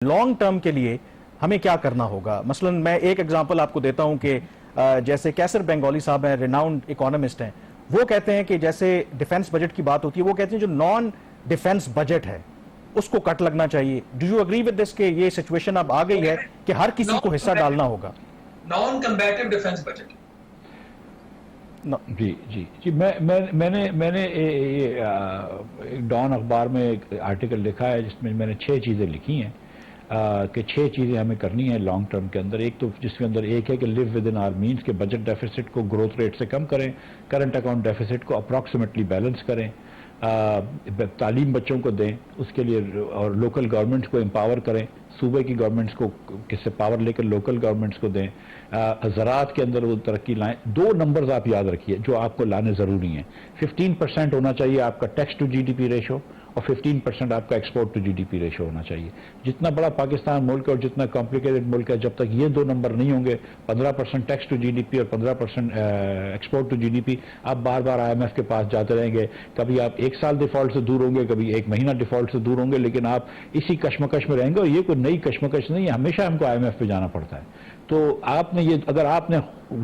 Long term کے لیے ہمیں کیا کرنا ہوگا؟ مثلا میں ایک ایگزامپل آپ کو دیتا ہوں کہ جیسے کیسر بنگالی صاحب ہیں، ریناؤنڈ اکانومسٹ ہیں، وہ کہتے ہیں کہ جیسے ڈیفنس بجٹ کی بات ہوتی ہے، وہ کہتے ہیں جو نان ڈیفنس بجٹ ہے اس کو کٹ لگنا چاہیے. Do you agree with this کہ یہ سچویشن اب آ گئی ہے کہ ہر کسی کو حصہ ڈالنا ہوگا؟ Non combative defence budget. جی میں نے ڈان اخبار میں ایک آرٹیکل لکھا ہے جس میں نے 6 چیزیں لکھی ہیں کہ 6 چیزیں ہمیں کرنی ہیں لانگ ٹرم کے اندر. ایک تو جس کے اندر ایک ہے کہ live within our means کے بجٹ ڈیفیسٹ کو گروتھ ریٹ سے کم کریں، کرنٹ اکاؤنٹ ڈیفیسٹ کو اپروکسیمیٹلی بیلنس کریں، تعلیم بچوں کو دیں اس کے لیے، اور لوکل گورنمنٹس کو امپاور کریں، صوبے کی گورنمنٹس کو کس سے پاور لے کر لوکل گورنمنٹس کو دیں، زراعت کے اندر وہ ترقی لائیں. 2 نمبرز آپ یاد رکھیے جو آپ کو لانے ضروری ہیں. 15% ہونا چاہیے آپ کا tax to G D P ratio, اور 15% آپ کا export to G D P ratio ہونا چاہیے. جتنا بڑا پاکستان ملک ہے اور جتنا کمپلیکیٹڈ ملک ہے، جب تک یہ 2 نمبر نہیں ہوں گے، 15% tax to G D P اور 15% export to G D P, آپ بار بار آئی ایم ایف کے پاس جاتے رہیں گے. کبھی آپ 1 سال ڈیفالٹ سے دور ہوں گے، کبھی 1 مہینہ ڈیفالٹ سے دور ہوں گے، لیکن آپ اسی کشمکش میں رہیں گے. اور یہ کوئی نئی کشمکش نہیں ہے، ہمیشہ ہم کو آئی ایم ایف پہ جانا پڑتا ہے. تو آپ نے یہ، اگر آپ نے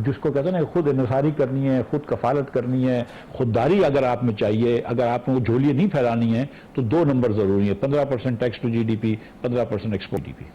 جس کو کہتے ہیں نا خود انحصاری کرنی ہے، خود کفالت کرنی ہے، خودداری اگر آپ میں چاہیے، اگر آپ نے وہ جھولیاں نہیں پھیلانی ہے، تو 2 نمبر ضروری ہیں: 15% tax to G D P, 15% export G D P.